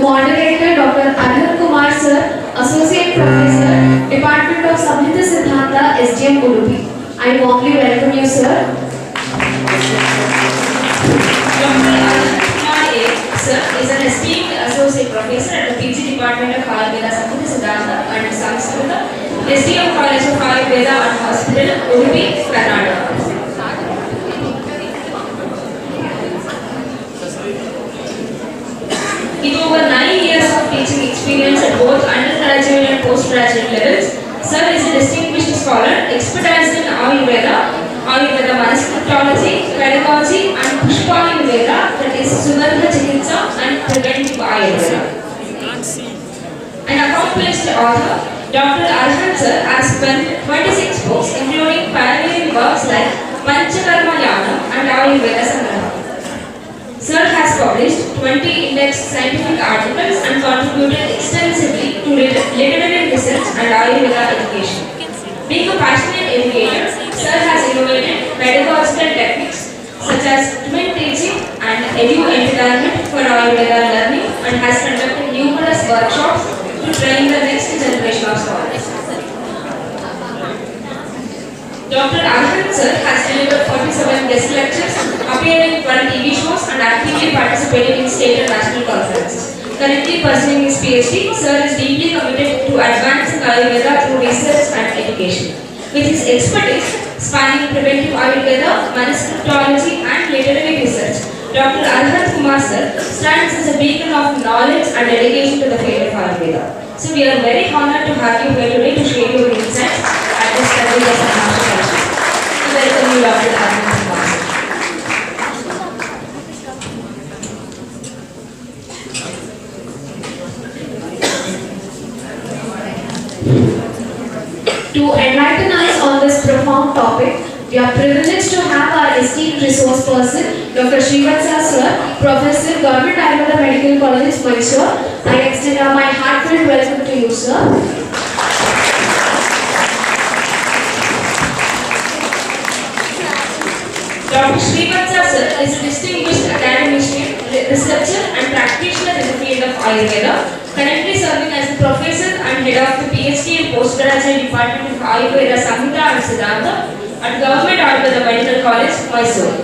moderator Dr. Arhanth sir, Associate Professor, Department of Samhita Siddhanta, SDM Udupi. I warmly welcome you, sir. Dr. Arhanth sir is an esteemed Associate Professor at the PG Department of Ayurveda, Samhita Siddhanta and Sanskrit, SDM College of Ayurveda and Hospital, Udupi, Karnataka. With over 9 years of teaching experience at both undergraduate and postgraduate levels, Sir is a distinguished scholar expertised in Ayurveda, Ayurveda Manaskriptology, Pedagogy and Pushpa Ayurveda, that is Sugandha Chikitsa and Preventive Ayurveda. An accomplished author, Dr. Arhanth sir has penned 26 books including pioneering works like Panchakarma Yanam and Ayurveda Sangraha. Sir has published 20 indexed scientific articles and contributed extensively to literary research and Ayurveda education. Being a passionate educator, Sir has innovated pedagogical techniques such as twin teaching and edu-entertainment for Ayurveda learning and has conducted numerous workshops to train the next generation of scholars. Dr. Arhanth sir has delivered 47 guest lectures, appeared in 12 TV shows and actively participated in state and national conferences. Currently pursuing his PhD, Sir is deeply committed to advancing Ayurveda through research and education. With his expertise spanning preventive Ayurveda, Manaskriptology and literary research, Dr. Arhanth sir stands as a beacon of knowledge and dedication to the field of Ayurveda. So we are very honored to have you here today to share your insights at this tadvidyasambhasha session. We welcome you, Dr. Arhanth sir. To enlighten us on this profound topic, we are privileged to have our esteemed resource person, Dr. Shreevatsa sir, Professor, Government Ayurveda Medical College, Mysore. I extend my heartfelt welcome to you, sir. Dr. Shreevatsa sir is a distinguished academician, researcher and practitioner in the field of Ayurveda, currently serving as a professor and head of the PhD and postgraduate department of Ayurveda, Samhita and Siddhanta at Government Ayurveda Medical College, Mysore.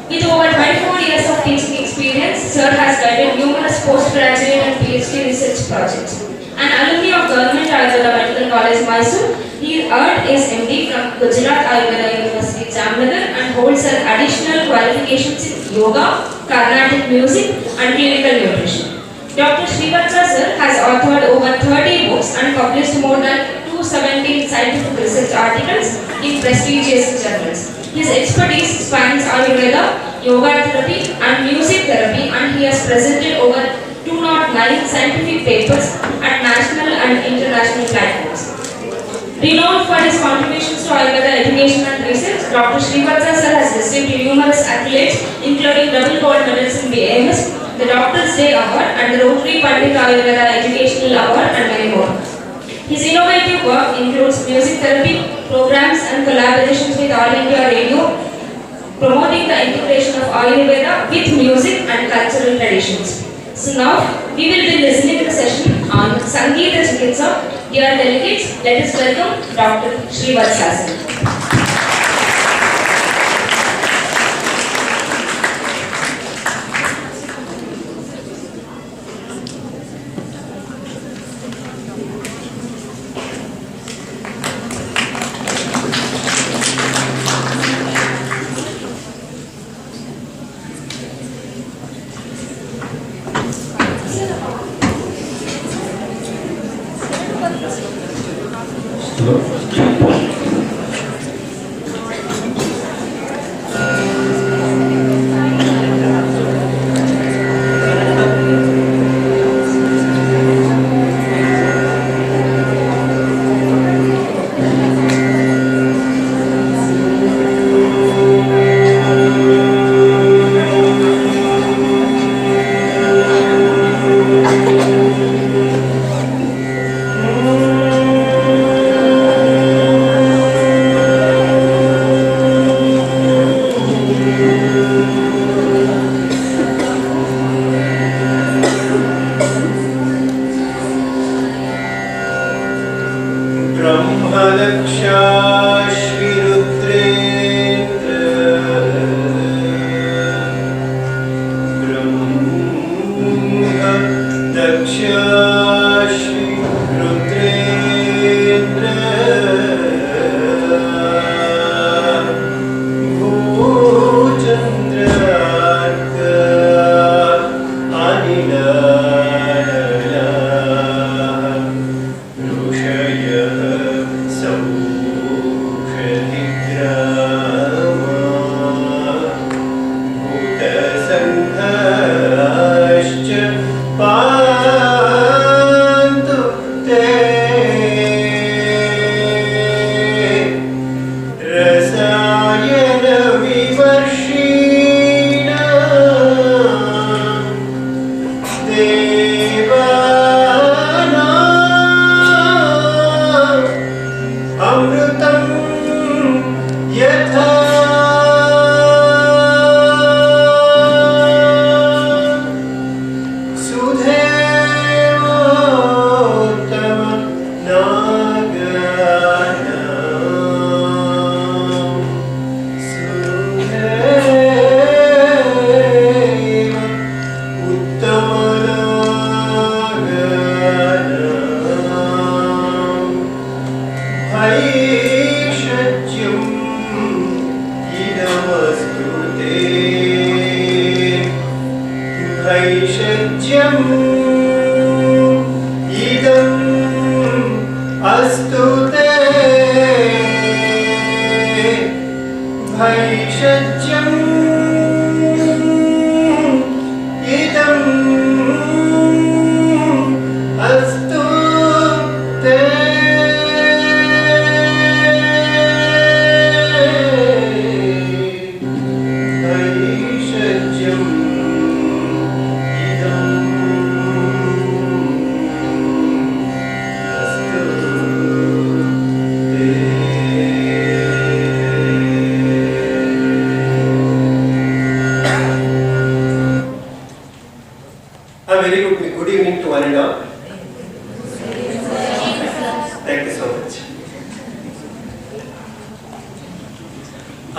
With over 24 years of teaching experience, Sir has guided numerous postgraduate and PhD research projects. An alumni of Government Ayurveda Medical College, Mysore, he earned his MD from Gujarat Ayurveda University, Jamnagar and holds an additional qualifications in Yoga, Carnatic music and clinical nutrition. Dr. Shreevatsa sir has authored over 30 books and published more than 217 scientific research articles in prestigious journals. His expertise spans Ayurveda, yoga therapy and music therapy, and he has presented over 209 scientific papers at national and international platforms. Renowned for his contributions to Ayurveda education and research, Dr. Shreevatsa sir has received numerous accolades including double gold medals in the AMS, the Doctor's Day Award and the Rotary Pandit Ayurveda Educational Award and many more. His innovative work includes music therapy, programs and collaborations with All India Radio, promoting the integration of Ayurveda with music and cultural traditions. So now, we will be listening to the session on Sangeeta Chikitsa. Dear delegates, let us welcome Dr. Shreevatsa sir.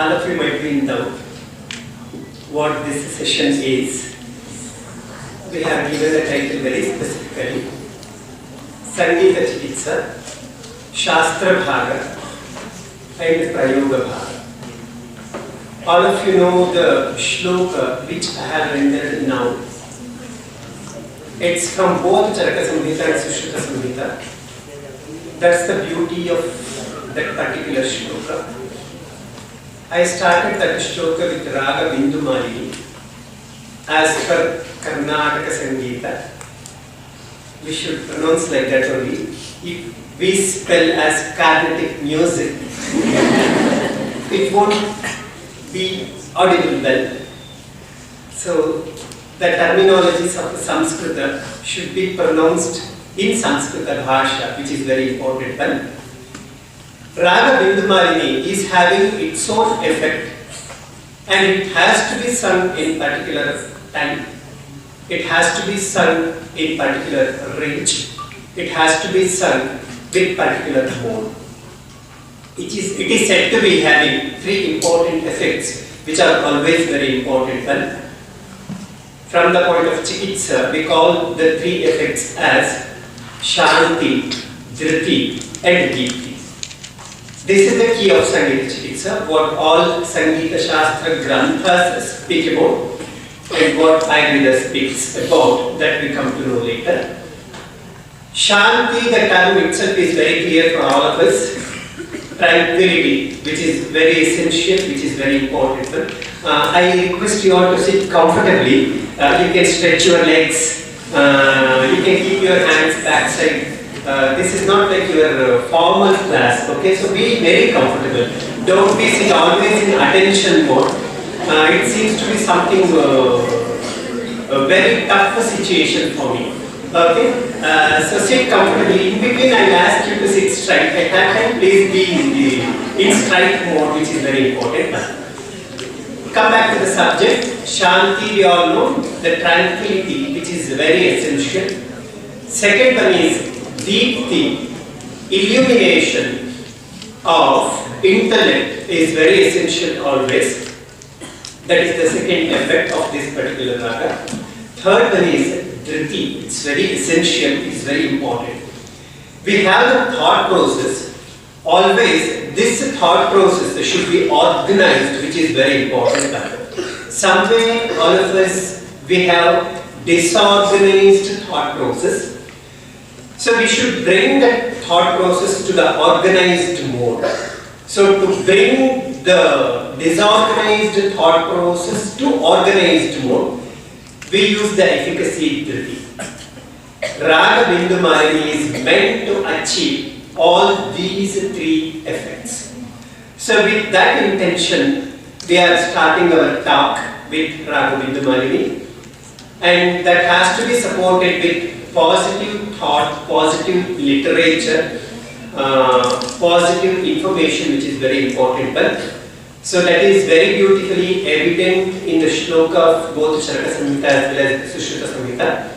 All of you might be in doubt what this session is. We have given the title very specifically. Sangeeta, Chikitsa, Shastra Bhaga and Prayoga Bhaga. All of you know the shloka which I have rendered now. It's from both Charaka Samhita and Sushruta Samhita. That's the beauty of that particular shloka. I started that shloka with Raga Bindu Malini as per Karnataka Sangeeta. We should pronounce like that only. If we spell as Carnatic music, it won't be audible well. So the terminologies of Sanskrit should be pronounced in Sanskrita Bhasha, which is very important one. Raga Bindumalini is having its own effect and it has to be sung in particular time. It has to be sung in particular range. It has to be sung with particular mode. It is said to be having three important effects which are always very important. One, from the point of Chikitsa, we call the three effects as Shanti, Dhriti and Deepti. This is the key of Sangeeta Chikitsa, what all Sangeeta Shastra Granthas speak about and what Ayurveda speaks about, that we come to know later. Shanti, the term itself is very clear for all of us. Tranquility, which is very essential, which is very important. I request you all to sit comfortably. You can stretch your legs, you can keep your hands backside. This is not like your formal class, okay? So be very comfortable. Don't be sit always in attention mode. It seems to be something a very tough situation for me. Okay? So sit comfortably. In between, I will ask you to sit straight. At that time, please be in straight mode, which is very important. Come back to the subject. Shanti, we all know, the tranquility, which is very essential. Second one is Deepti, illumination of intellect is very essential always. That is the second effect of this particular raga. Third one is Dhriti, It's very essential, it's very important. We have the thought process. Always, this thought process should be organized, which is very important. Somewhere, all of us, we have disorganized thought process. So we should bring that thought process to the organized mode. So to bring the disorganized thought process to organized mode, we use the efficacy tree. Raga Bindu Malini is meant to achieve all these three effects. So with that intention, we are starting our talk with Raga Bindu Malini, and that has to be supported with positive thought, positive literature, positive information, which is very important. So that is very beautifully evident in the shloka of both Charaka Samhita as well as Sushruta Samhita.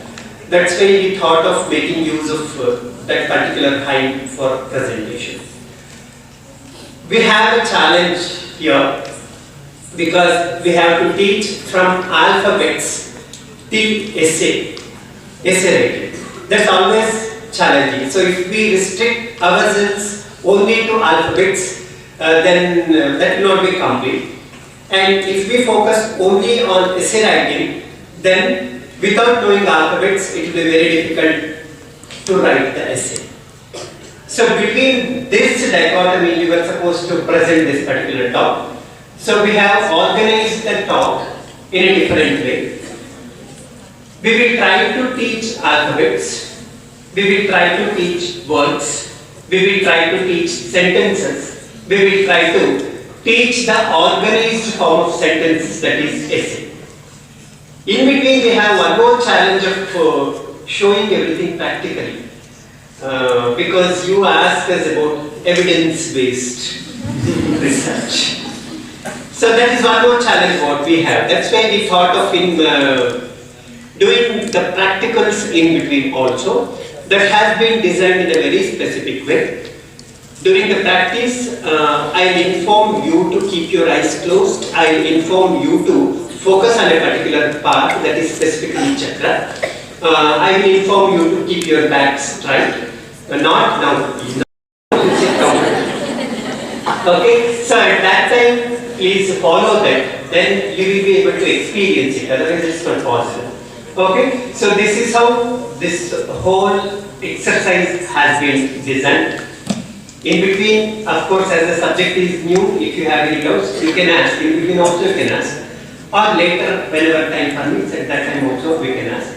That's why we thought of making use of that particular hymn for presentation. We have a challenge here because we have to teach from alphabets till essay writing. That's always challenging. So if we restrict ourselves only to alphabets, then that will not be complete. And if we focus only on essay writing, then without knowing alphabets, it will be very difficult to write the essay. So between this dichotomy, we were supposed to present this particular talk. So we have organized the talk in a different way. We will try to teach alphabets. We will try to teach words. We will try to teach sentences. We will try to teach the organized form of sentences, that is essay. In between, we have one more challenge of showing everything practically. Because you asked us about evidence-based research. So that is one more challenge what we have. That's why we thought of doing the practicals in between also. That has been designed in a very specific way. During the practice, I'll inform you to keep your eyes closed. I'll inform you to focus on a particular part, that is specifically chakra. I will inform you to keep your back straight. Not now. Okay, so at that time, please follow that. Then you will be able to experience it. Otherwise, it's not possible. Okay, so this is how this whole exercise has been designed. In between, of course, as the subject is new, if you have any doubts, you can ask. In between also you can ask. Or later, whenever time permits, at that time also we can ask.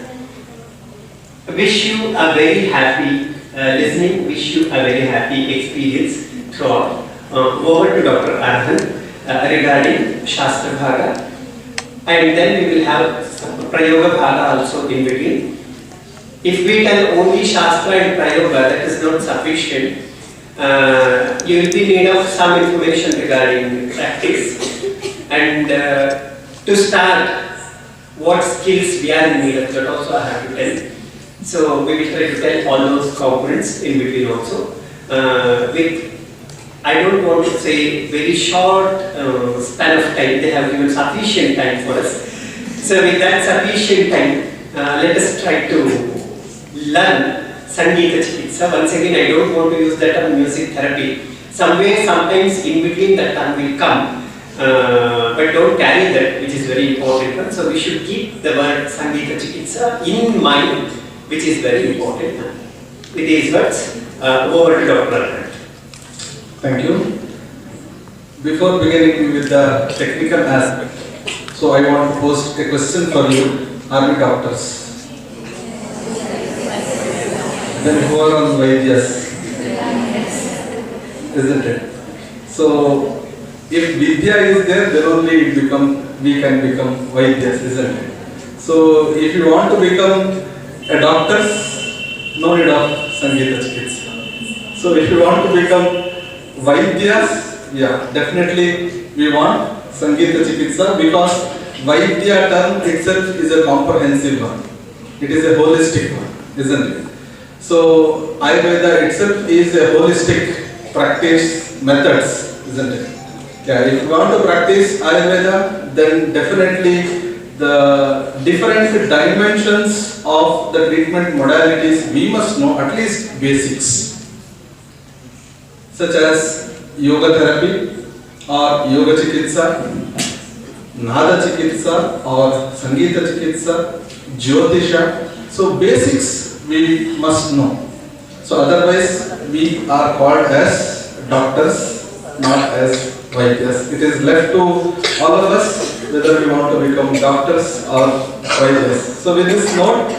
I wish you a very happy listening, wish you a very happy experience throughout. Over to Dr. Arhanth regarding Shastra Bhaga. And then we will have Prayoga Bhaga also in between. If we tell only Shastra and Prayoga, that is not sufficient. You will be need of some information regarding practice. And to start, what skills we are in need of, that also I have to tell. So we will try to tell all those components in between also. With, I don't want to say very short span of time, they have given sufficient time for us. So with that sufficient time, let us try to learn Sangeeta Chikitsa. Once again, I don't want to use that term music therapy. Somewhere, sometimes in between that term will come. But don't carry that, which is very important. So we should keep the word Sangeeta Chikitsa in mind, which is very important. With these words, over to Dr. Arhanth. Thank you. Before beginning with the technical aspect, so I want to pose a question for you. Are we doctors? Then who are on Vaidyas? Isn't it? So if Vidya is there, then only we can become Vaidyas, isn't it? So if you want to become a doctor, no need of Sangeeta Chikitsa. So if you want to become Vaidyas, yeah, definitely we want Sangeeta Chikitsa, because Vaidya term itself is a comprehensive one. It is a holistic one, isn't it? So Ayurveda itself is a holistic practice methods, isn't it? Yeah, if you want to practice Ayurveda, then definitely the different dimensions of the treatment modalities, we must know at least basics, such as yoga therapy or yoga chikitsa, nada chikitsa or Sangeeta chikitsa, jyotisha. So basics we must know. So otherwise we are called as doctors, not as Vaidyas. It is left to all of us whether we want to become doctors or Vaidyas. So with this note,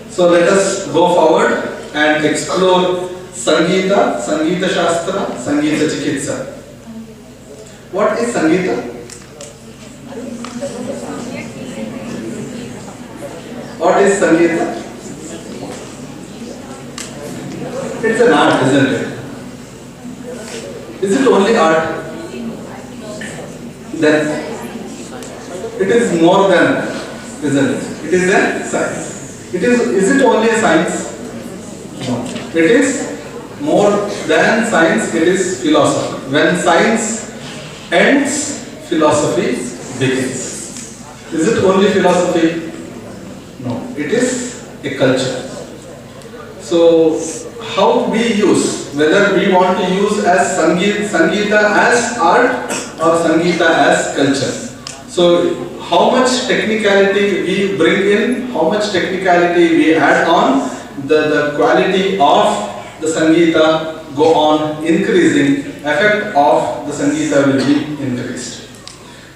so let us go forward and explore Sangeeta, Sangeeta Shastra, Sangeeta Chikitsa. What is Sangeeta? What is Sangeeta? It's an art, isn't it? Is it only art? Then it is more than, isn't it? It is a science. Is it only a science? No. It is more than science, it is philosophy. When science ends, philosophy begins. Is it only philosophy? No. It is a culture. So how we use, whether we want to use as Sangeeta as art or Sangeeta as culture. So how much technicality we bring in, how much technicality we add on, the quality of the Sangeeta go on increasing, effect of the Sangeeta will be increased.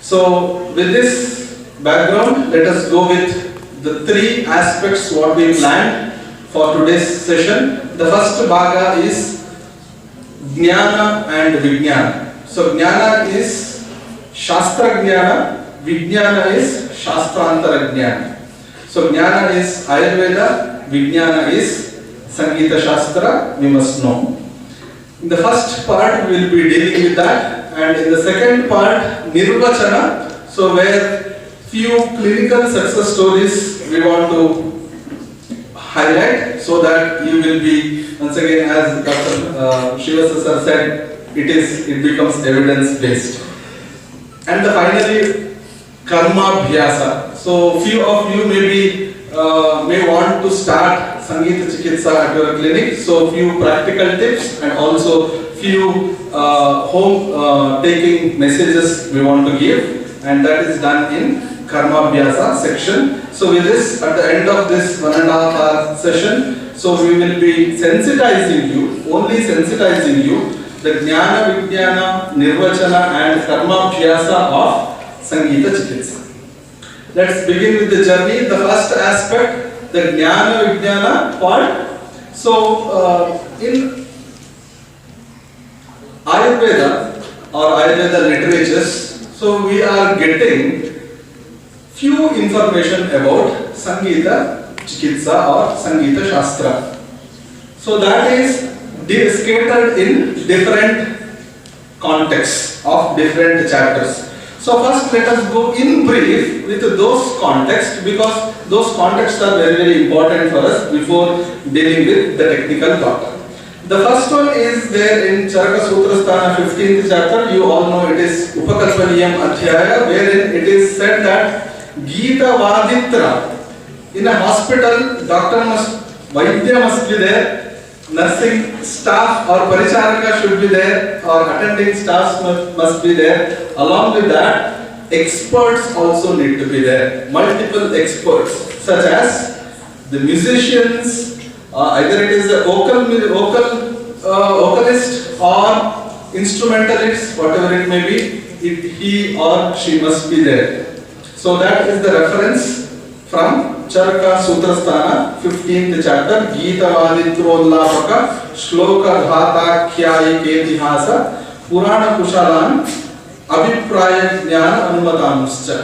So with this background, let us go with the three aspects what we planned for today's session. The first bhaga is Jnana and Vijnana. So Jnana is Shastra Jnana, Vijnana is Shastrantara Jnana. So Jnana is Ayurveda, Vijnana is Sangeeta Shastra, we must know. In the first part we will be dealing with that, and in the second part Nirvachana, so where few clinical success stories we want to highlight so that you will be, once again as Dr. Shreevatsa sir said, it becomes evidence based. And finally Karma Bhyasa. So few of you may want to start Sangeeta Chikitsa at your clinic. So few practical tips and also few home taking messages we want to give, and that is done in Karma Bhyasa section. So with this, at the end of this 1.5 hour session, so we will be sensitizing you, only sensitizing you, the Jnana, Vijnana, Nirvachana and Karma Bhyasa of Sangeeta Chikitsa. Let's begin with the journey. The first aspect, the Jnana Vijnana part. So in Ayurveda or Ayurveda literatures, so we are getting few information about Sangeeta Chikitsa or Sangeeta Shastra. So that is scattered in different contexts of different chapters. So first let us go in brief with those contexts, because those contexts are very, very important for us before dealing with the technical part. The first one is there in Charaka Sutrasthana 15th chapter. You all know it is Upakalpaniyam Adhyaya, wherein it is said that Gita Vaditra, in a hospital, Vaidya must be there, nursing staff or Paricharaka should be there, or attending staffs must be there. Along with that, experts also need to be there. Multiple experts, such as the musicians, either it is a vocalist or instrumentalist, whatever it may be, he or she must be there. So that is the reference from Charaka Sutrasthana 15th chapter, Gita Vaditrollapaka Shloka Dhata Khyai Ketihasa Purana Kushalan Abhipraya Jnana Anumatamuscha.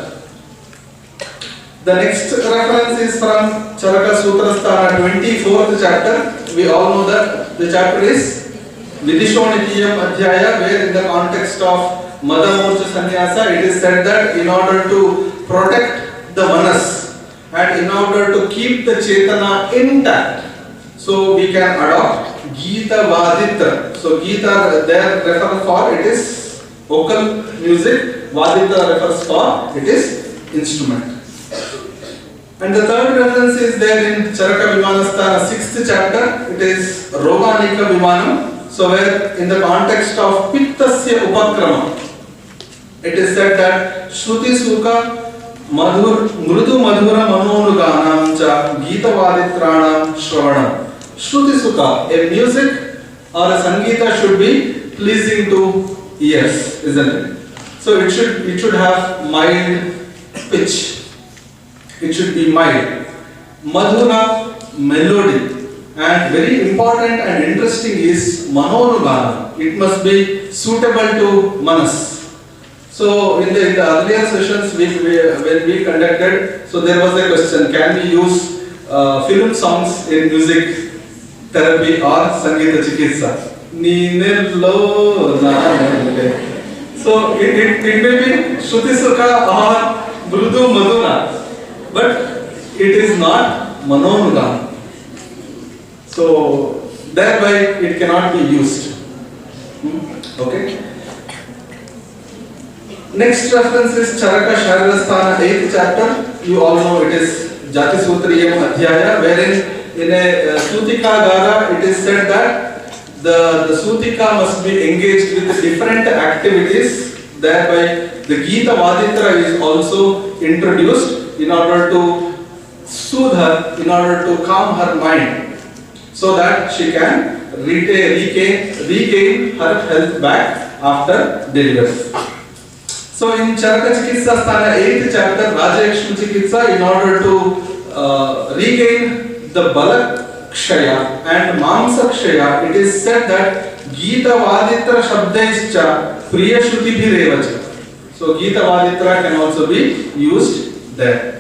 The next reference is from Charaka Sutrasthana 24th chapter. We all know that the chapter is Vidishonitiyam Adhyaya, where in the context of Madhamurcha Sannyasa it is said that in order to protect the manas and in order to keep the Chetana intact, so we can adopt Gita Vaditra. So Gita there refers for it is vocal music, Vaditra refers for it is instrument. And the third reference is there in Charaka Vimanasthana, 6th chapter. It is Roganika Vimanam. So where in the context of Pittasya Upakrama, it is said that Shruti Sukha Mrudu Madhura Manonuganam cha Gita Vaditranam Shravanam. Shruti Sukha, a music or a Sangeeta should be pleasing to ears, isn't it? So it should have mild pitch. It should be mild. Madhura, melody. And very important and interesting is Manonugana. It must be suitable to Manas. So in the earlier sessions when we conducted, so there was a question, can we use film songs in music therapy or Sangeeta Chikitsa? So it may be Shruti Sukha or Mrudu Madhura, but it is not Manonugana. So thereby it cannot be used. Okay. Next reference is Charaka Sharirasthana 8th chapter. You all know it is Jati Sutriyam Adhyaya, wherein in a Sutika Gara it is said that the Sutika must be engaged with different activities. Thereby the Gita Vaditra is also introduced in order to soothe her, in order to calm her mind, so that she can regain her health back after delivery. So in Charaka Chikitsa Sthana 8th chapter, Rajakshmi Chikitsa, in order to regain the Bala Kshaya and Mamsa Kshaya, it is said that Gita Vaditra Shabdaischa Priya Shruti Bhirevacha. So Gita Vaditra can also be used there.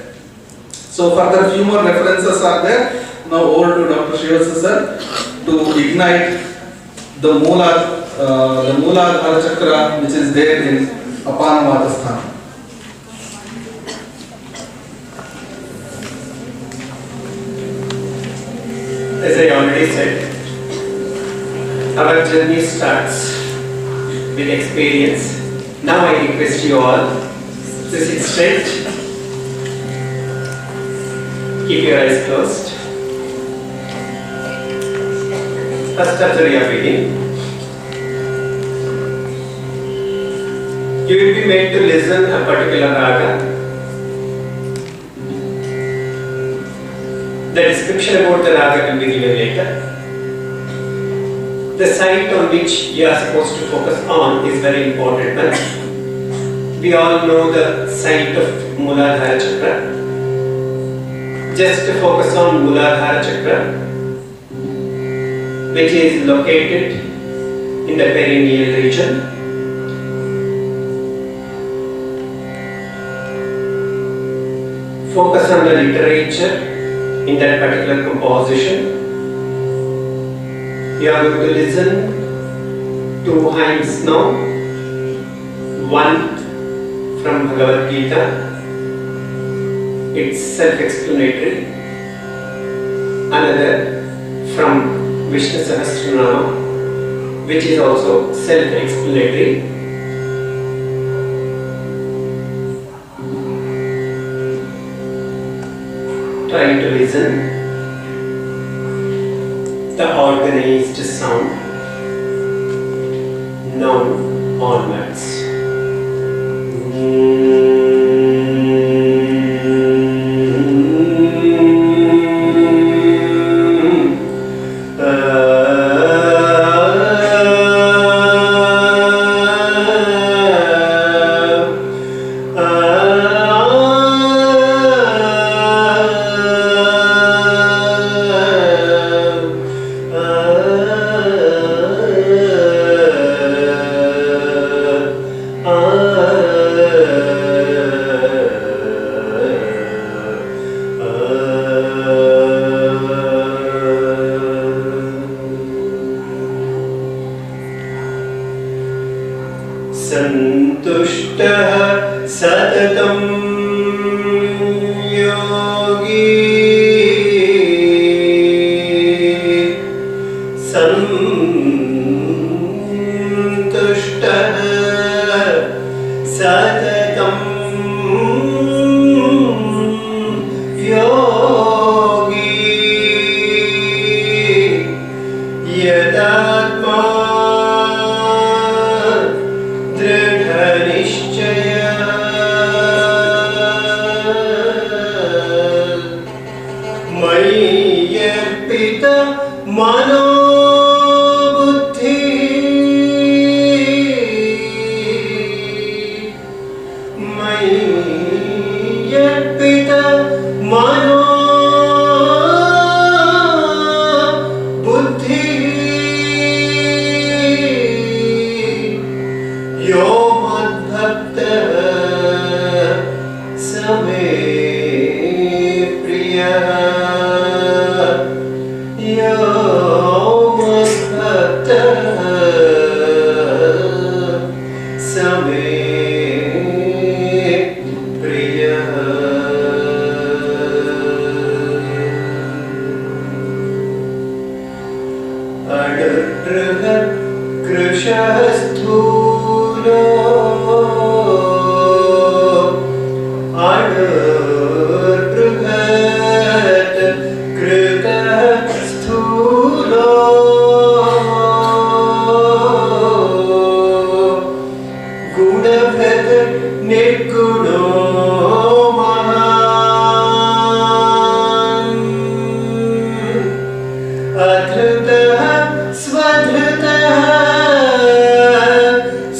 So further few more references are there. Now over to Dr. Shreevatsa sir to ignite the Mooladhara Chakra which is there in Apanavadasthana. As I already said, our journey starts with experience. Now I request you all to sit straight, keep your eyes closed. First chapter you are reading. You will be made to listen a particular raga. The description about the raga will be given later. The site on which you are supposed to focus on is very important. We all know the site of Mooladhara Chakra. Just to focus on Mooladhara Chakra, which is located in the perineal region. Focus on the literature in that particular composition. You are going to listen two hymns now. One from Bhagavad Gita. It's self-explanatory. Another from Vishnu Sahasranama, which is also self-explanatory. Try to listen the organized sound known onwards. mano buddhi mai yarpita mano buddhi yo madbhakta same priya yo madbhakta same priya adarhat krishasthulo adarhat krishasthulo gunabhat nirguno mahan adhrutah swadhrutah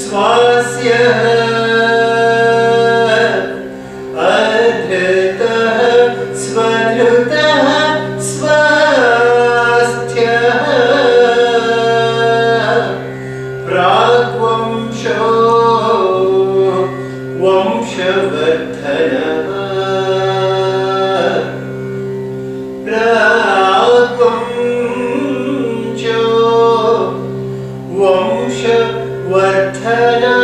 swasya adhrutah swadhrutah swasthya pragvamsho vamshavardhanah pragvamsho vamshavardhanah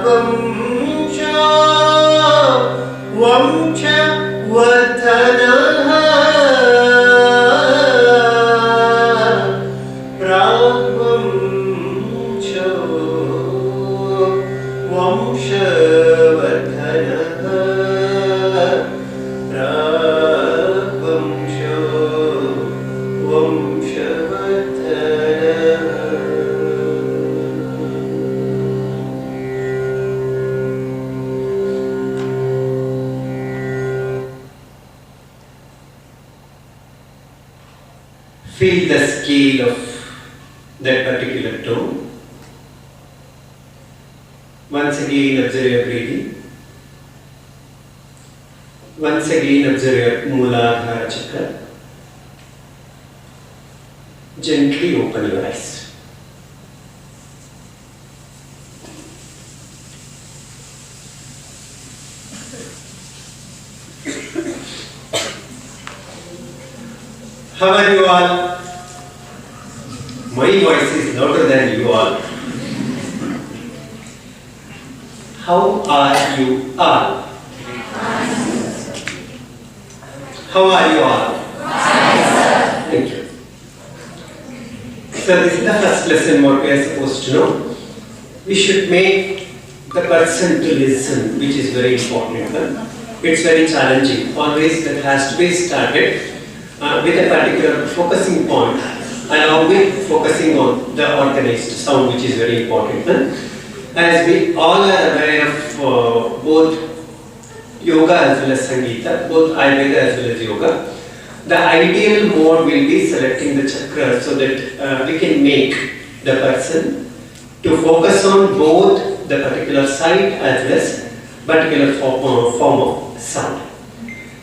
pragvamsho vamshavardhanah pragvamsho vamshavardhanah pragvamsho vamshavardhanah. Feel the scale of that particular tone. Once again observe your breathing. Once again observe your Mooladhara chakra. Gently open your eyes. How are you all? My voice is louder than you all. How are you all? How are you all? Thank you. So this is the first lesson what we are supposed to know. We should make the person to listen, which is very important. It's very challenging. Always that has to be started with a particular focusing point, along with focusing on the organized sound, which is very important. As we all are aware of both yoga as well as Sangeeta, both Ayurveda as well as yoga, the ideal mode will be selecting the chakra so that we can make the person to focus on both the particular site as well as particular form of sound.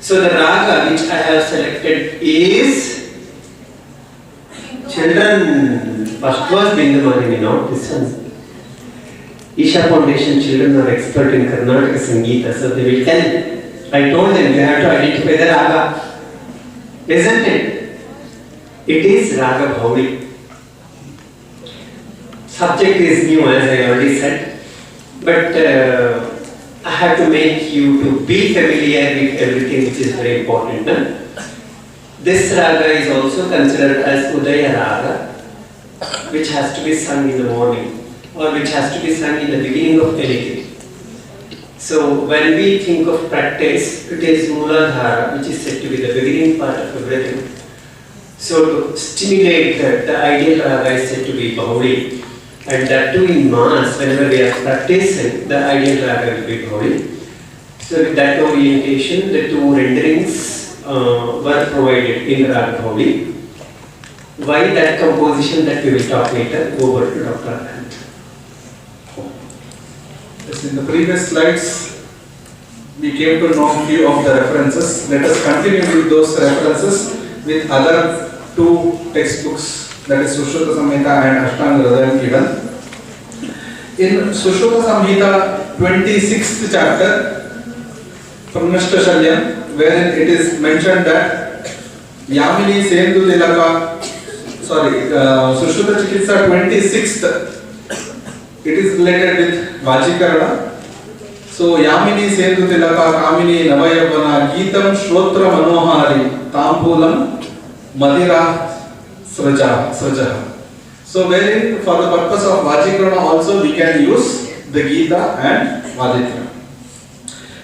So the raga which I have selected is children. First was Bindumanini, now this one. Isha Foundation children are expert in Karnataka Sangeeta, so they will tell. I told them you have to identify the raga, isn't it? It is raga bhauri. Subject is new, as I already said, but I have to make you to be familiar with everything, which is very important. This raga is also considered as Udaya raga, which has to be sung in the morning, or which has to be sung in the beginning of anything. So when we think of practice, it is Mooladhara, which is said to be the beginning part of everything. So to stimulate that, the ideal raga is said to be Bhauri. And that too in mass, whenever we are practicing, the ideal raga will be Bhauri. So with that orientation, the two renderings were provided in Raghavi. Why that composition, that we will talk later. Over to Dr. Arhanth. Yes, in the previous slides, we came to know a few of the references. Let us continue with those references with other two textbooks, that is Sushruta Samhita and Ashtanga Hridayam given. In Sushruta Samhita 26th chapter, Pranashta Shalyam, wherein it is mentioned that Yamini Sendu Tilaka, Sushruta Chikitsa 26th, it is related with Vajikarana. So Yamini Sendu Tilaka Kamini Navayavana Geetam Shrotra Manohari Tampulam Madira Sraja. So wherein for the purpose of Vajikarana also we can use the Gita and Vaditra.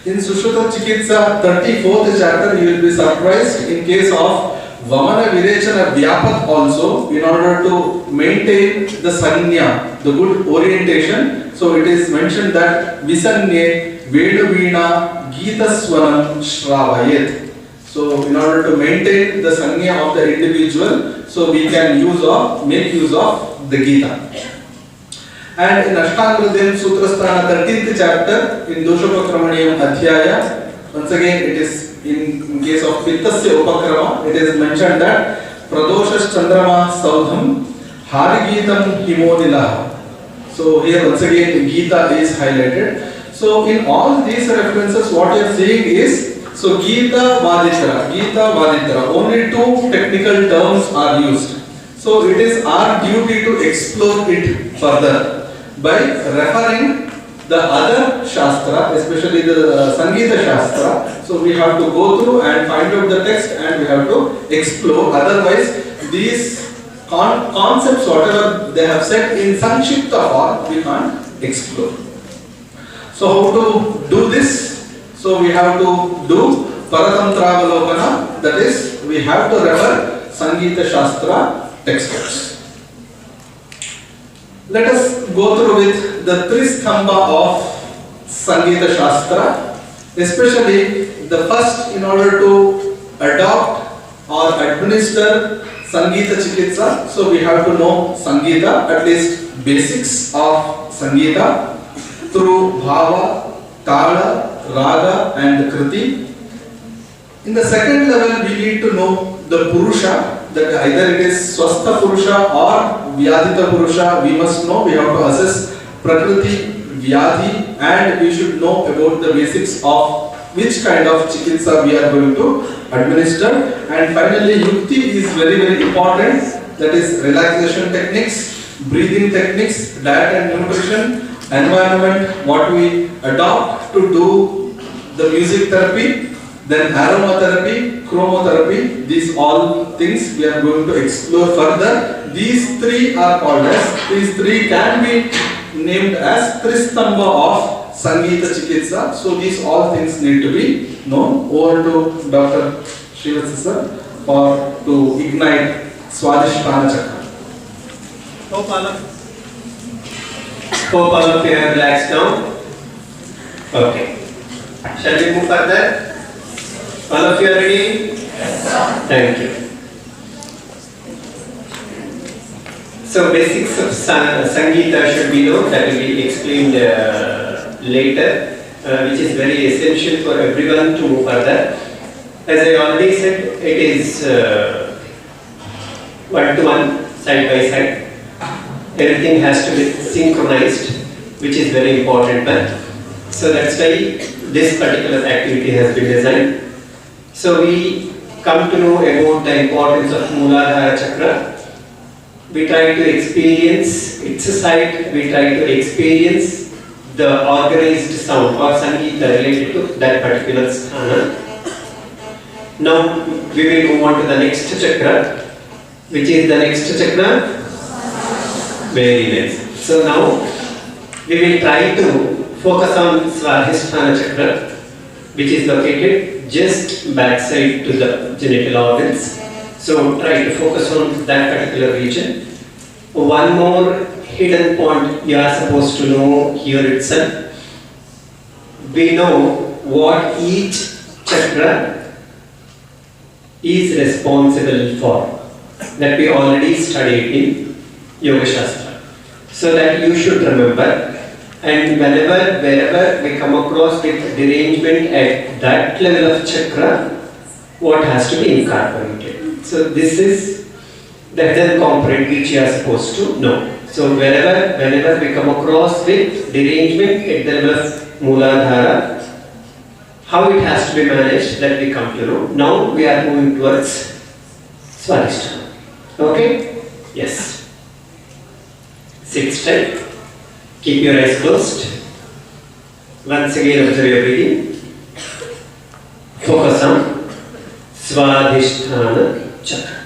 In Sushruta Chikitsa 34th chapter, you will be surprised in case of Vamana Vivechanam Vyapat also, in order to maintain the sanya, the good orientation. So it is mentioned that Visanye Veduvina Geetaswanam Shravayet. So in order to maintain the sanya of the individual, so we can make use of the Gita. And in Ashtanga Hridayam Sutrasthana 13th chapter, in Doshapakramaniyam Adhyaya, once again it is in case of Pittasya Upakrama, it is mentioned that Pradoshas Chandrama Saudham Harigeetam Himonilaha. So here once again Gita is highlighted. So in all these references, what you are seeing is, so Gita Vaditra, only two technical terms are used. So it is our duty to explore it further by referring the other Shastra, especially the Sangeeta Shastra. So we have to go through and find out the text and we have to explore. Otherwise, these concepts, whatever they have said in Sanshipta form, we can't explore. So how to do this? So we have to do Paratantravalokana, that is, we have to refer Sangeeta Shastra textbooks. Let us go through with the Tristambha of Sangeeta Shastra, especially the first, in order to adopt or administer Sangeeta Chikitsa. So we have to know Sangeeta, at least basics of Sangeeta through Bhava, Tala, Raga and Kriti. In the second level, we need to know the Purusha, that either it is Swastha Purusha or Vyadhita Purusha. We must know, we have to assess Prakriti, Vyadhi, and we should know about the basics of which kind of Chikitsa we are going to administer. And finally, Yukti is very, very important, that is relaxation techniques, breathing techniques, diet and nutrition, environment, what we adopt to do the music therapy, then aromatherapy, chromotherapy, these all things we are going to explore further. These three can be named as Tristambha of Sangeeta Chikitsa. So these all things need to be known. Over to Dr. Shreevatsa sir to ignite Swadhisthana Chakra. Hope all of you have relaxed now. Okay. Shall we move further? All of you are ready? Yes, sir. Thank you. So basics of Sangeeta should be known, that will be explained later, which is very essential for everyone to move further. As I already said, it is one-to-one, side-by-side. Everything has to be synchronized, which is very important. So that's why this particular activity has been designed. So we come to know about the importance of Mooladhara Chakra. We try to experience its site, we try to experience the organized sound or Sangeeta related to that particular sthana. Now we will move on to the next chakra. Which is the next chakra? Very nice. So now we will try to focus on Swadhisthana Chakra, which is located just backside to the genital organs. So try to focus on that particular region. One more hidden point you are supposed to know here itself. We know what each chakra is responsible for, that we already studied in Yoga Shastra. So that you should remember, and wherever we come across with derangement at that level of chakra, what has to be incorporated. So this is the hidden component which you are supposed to know. So whenever we come across with derangement at the level of Mooladhara, how it has to be managed, that we come to know. Now we are moving towards Swadhisthana. Okay? Yes. Sit straight. Keep your eyes closed. Once again observe your breathing. Focus on Swadhisthana chakra.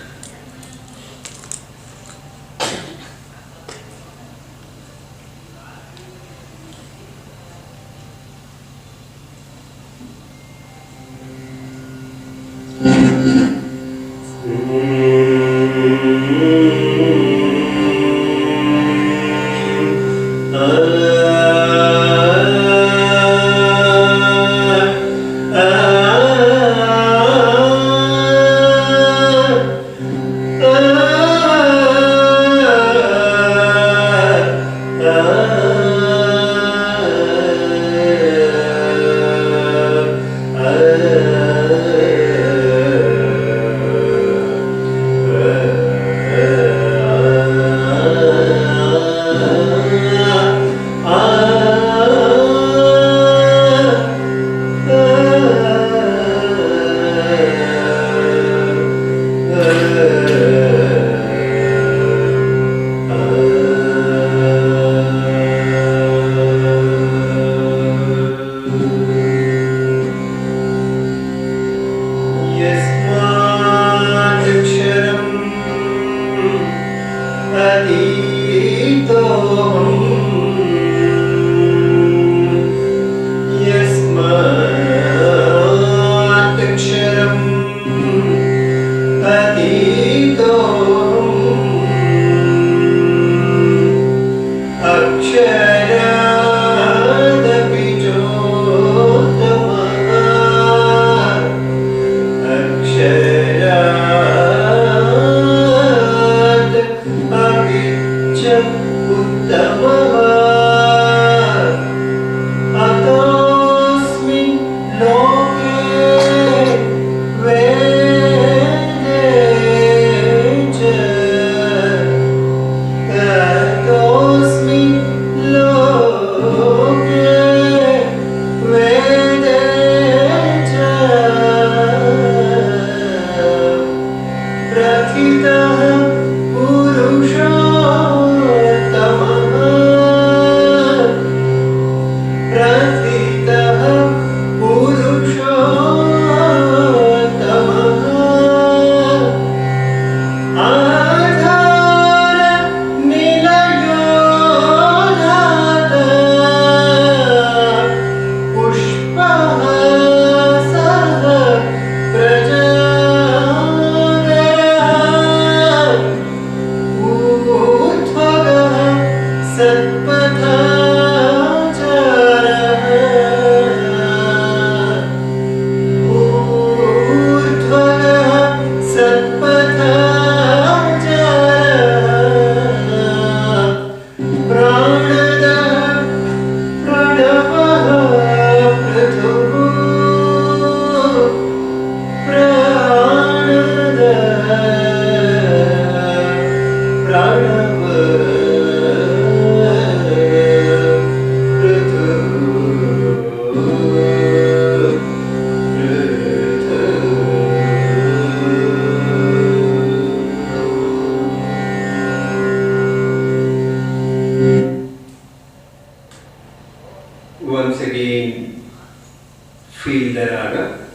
feel the raga.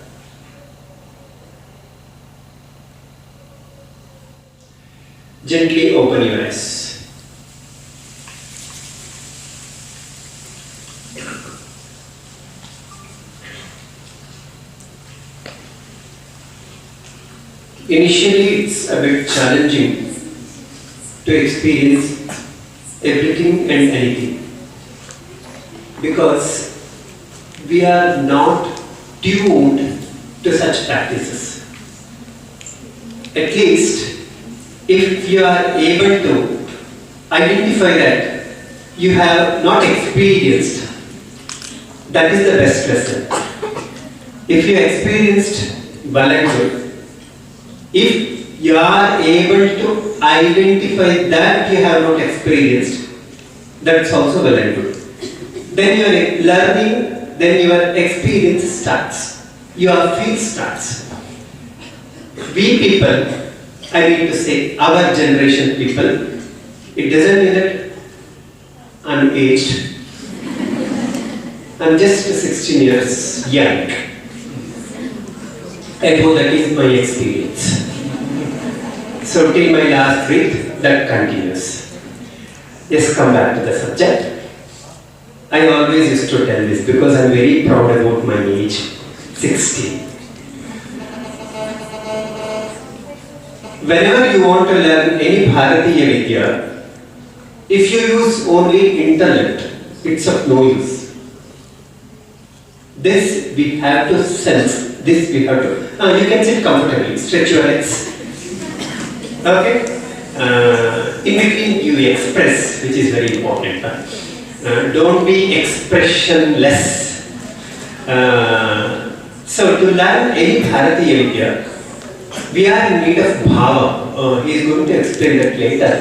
Gently open your eyes. Initially, it's a bit challenging to experience everything and anything, because we are not tuned to such practices. At least, if you are able to identify that you have not experienced, that is the best lesson. If you experienced, well and good. If you are able to identify that you have not experienced, that's also well and good. Then your learning, then your experience starts. Your field starts. We people, I mean to say our generation people, it doesn't mean that I'm aged. I'm just 16 years young. I know that is my experience. So till my last breath, that continues. Yes, come back to the subject. I always used to tell this because I'm very proud about my age, 60. Whenever you want to learn any Bharatiya Vidya, if you use only intellect, it's of no use. This we have to sense, this we have to... you can sit comfortably, stretch your legs. Okay? In between you express, which is very important. Don't be expressionless. So to learn any Bharatiya Vidya, we are in need of bhava. He is going to explain that later.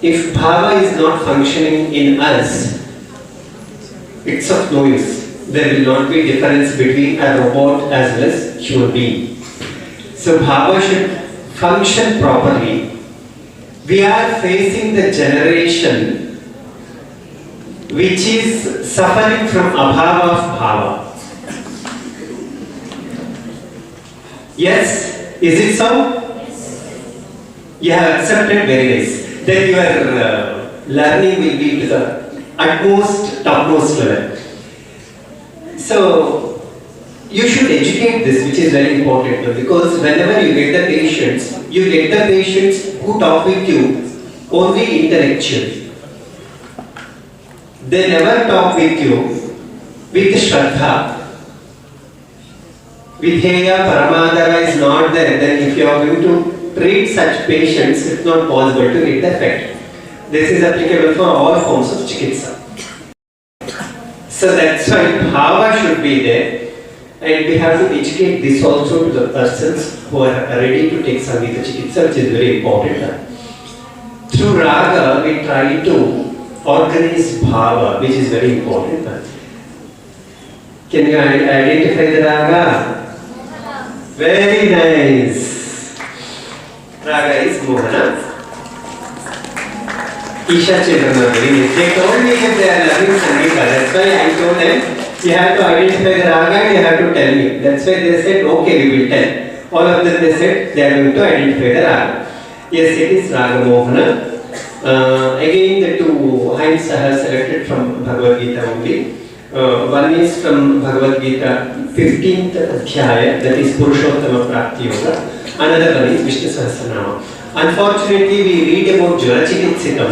If bhava is not functioning in us, it's of no use. There will not be difference between a robot as well as human being. So bhava should function properly. We are facing the generation which is suffering from abhava of bhava. Yes? Is it so? Yes. You have accepted, very nice. Then your learning will be to the utmost, topmost level. So, you should educate this, which is very important, because whenever you get the patients who talk with you only intellectually. They never talk with you with Shraddha. Vidheya, Paramadara is not there, then if you are going to treat such patients, it's not possible to get the effect. This is applicable for all forms of Chikitsa. So that's why bhava should be there, and we have to educate this also to the persons who are ready to take Sangeeta Chikitsa, which is very important. Through raga, we try to organize bhava, which is very important. Can you identify the raga? Very nice. Raga is Mohana. Isha children are very nice. They told me that they are learning Sangeeta. That's why I told them, you have to identify the raga and you have to tell me. That's why they said, okay, we will tell. All of them they said, they are going to identify the raga. Yes, it is Raga Mohana. Again, the two hymns I have selected from Bhagavad Gita only. One is from Bhagavad Gita 15th Adhyaya, that is Purushottama Prapti Yoga. Another one is Vishnu Sahasranama. Unfortunately, we read about Jwara Chikitsitam,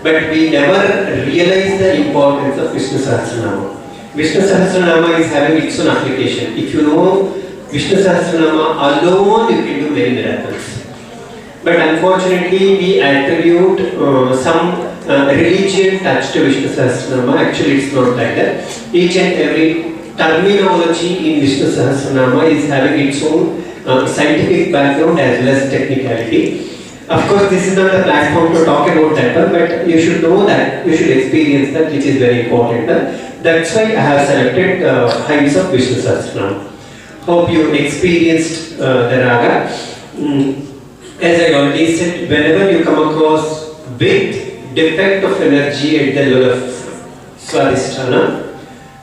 but we never realize the importance of Vishnu Sahasranama. Vishnu Sahasranama is having its own application. If you know Vishnu Sahasranama alone, you can do many miracles. But unfortunately, we attribute some religion touch to Vishnu Sahasranama. Actually, it's not like that. Each and every terminology in Vishnu Sahasranama is having its own scientific background as well as technicality. Of course, this is not a platform to talk about that, but you should know that, you should experience that, which is very important. That's why I have selected hymns of Vishnu Sahasranama. Hope you experienced the raga. As I already said, whenever you come across with defect of energy at the level of Swadhisthana,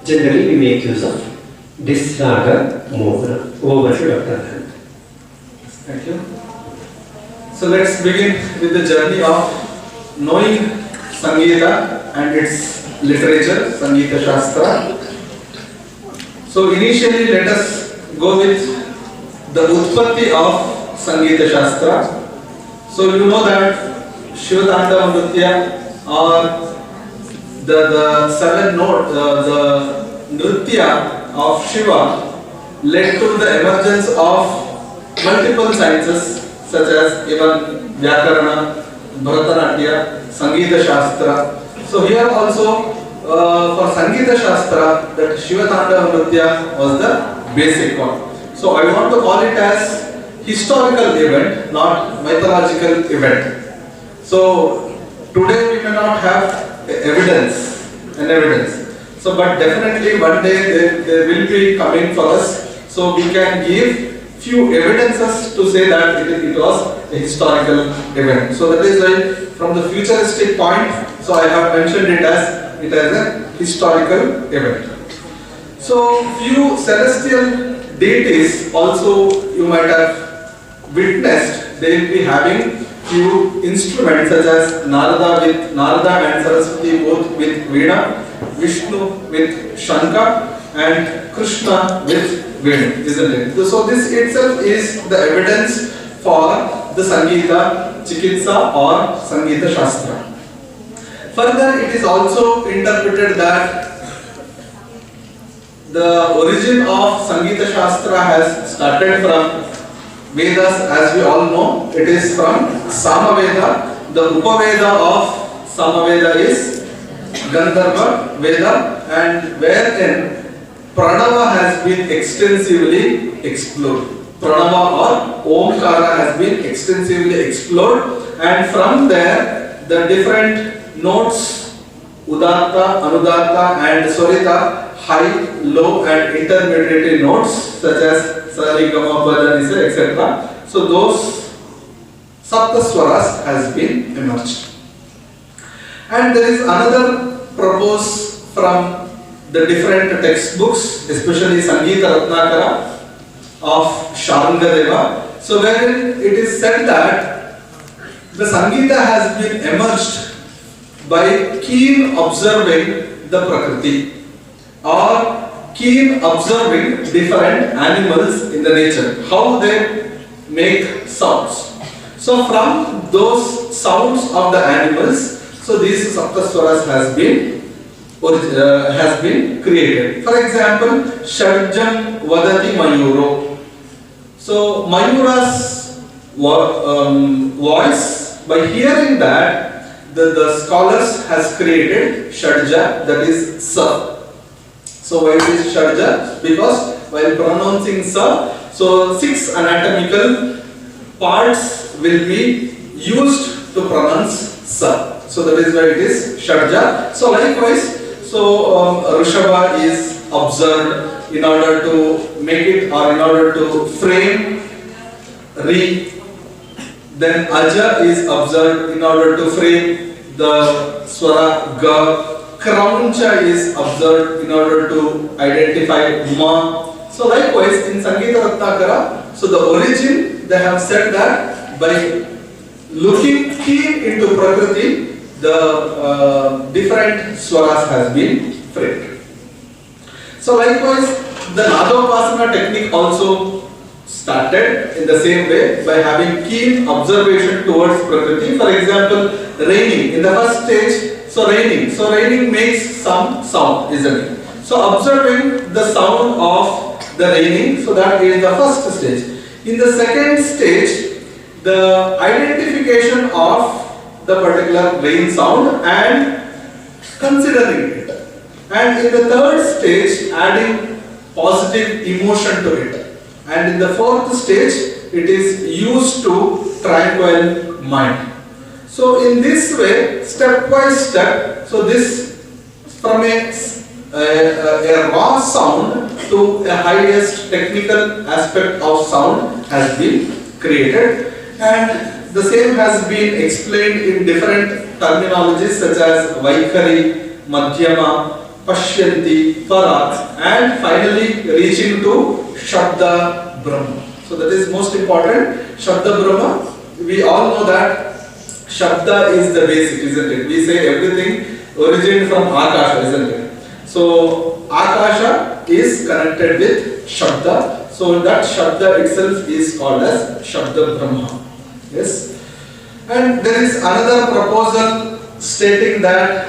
generally we make use of this raga Mohana. Over to Dr. Arhanth. Thank you. So let's begin with the journey of knowing Sangeeta and its literature, Sangeeta Shastra. So initially let us go with the Utpatti of Sangeeta Shastra. So you know that Shivatandava Nritya or the 7 note, the Nritya of Shiva led to the emergence of multiple sciences such as even Vyakarana, Bharatanatyam, Sangeeta Shastra. So here also for Sangeeta Shastra, that Shiva Tandava Nritya was the basic one. So I want to call it as historical event, not mythological event. So today we may not have evidence. So but definitely one day they will be coming for us. So we can give few evidences to say that it was a historical event. So that is why from the futuristic point, so I have mentioned it as a historical event. So few celestial deities also you might have witnessed, they will be having few instruments such as Narada and Saraswati both with Veena, Vishnu with Shankha and Krishna with Venu, isn't it? So this itself is the evidence for the Sangeeta, Chikitsa or Sangeeta Shastra. Further, it is also interpreted that the origin of Sangeeta Shastra has started from Vedas, as we all know. It is from Samaveda. The Upaveda of Samaveda is Gandharva Veda, and wherein Pranava has been extensively explored. Pranava or Omkara has been extensively explored, and from there the different notes Udatta, Anudatta and Swarita, high, low and intermediate notes such as Sari, Gama, Pada, Nisa, etc. So those Saptaswaras has been emerged. And there is another propose from the different textbooks, especially Sangeeta Ratnakara of Sharangadeva. So wherein it is said that the Sangeeta has been emerged by keen observing the Prakriti or keen observing different animals in the nature, how they make sounds. So from those sounds of the animals, so these Saptaswaras has been created. For example, Shadjam Vadati Mayuro. So Mayura's voice, by hearing that, the scholars has created Shadja, that is Sa. So why it is Shadja? Because while pronouncing Sa, so 6 anatomical parts will be used to pronounce Sa. So that is why it is Shadja. So likewise, Rishabha is observed in order to make it or in order to frame Ri. Then Aja is observed in order to frame the Swara Ga. Krauncha is observed in order to identify Ma. So likewise in Sangeeta Ratnakara, so the origin they have said that by looking keen into Prakriti, the different swaras has been framed. So likewise, the Nadopasana technique also started in the same way by having keen observation towards Prakriti. For example, raining in the first stage. So raining makes some sound, isn't it? So observing the sound of the raining, so that is the first stage. In the second stage, the identification of the particular rain sound and considering it. And in the third stage, adding positive emotion to it. And in the fourth stage, it is used to tranquil mind. So in this way, step by step, so this from a raw sound to a highest technical aspect of sound has been created, and the same has been explained in different terminologies such as Vaikari, Madhyama, Pashyanti, Para, and finally reaching to Shabda Brahma. So that is most important. Shabda Brahma, we all know that Shabda is the basic, isn't it? We say everything originated from Akasha, isn't it? So Akasha is connected with Shabda. So that Shabda itself is called as Shabda Brahma. Yes. And there is another proposal stating that,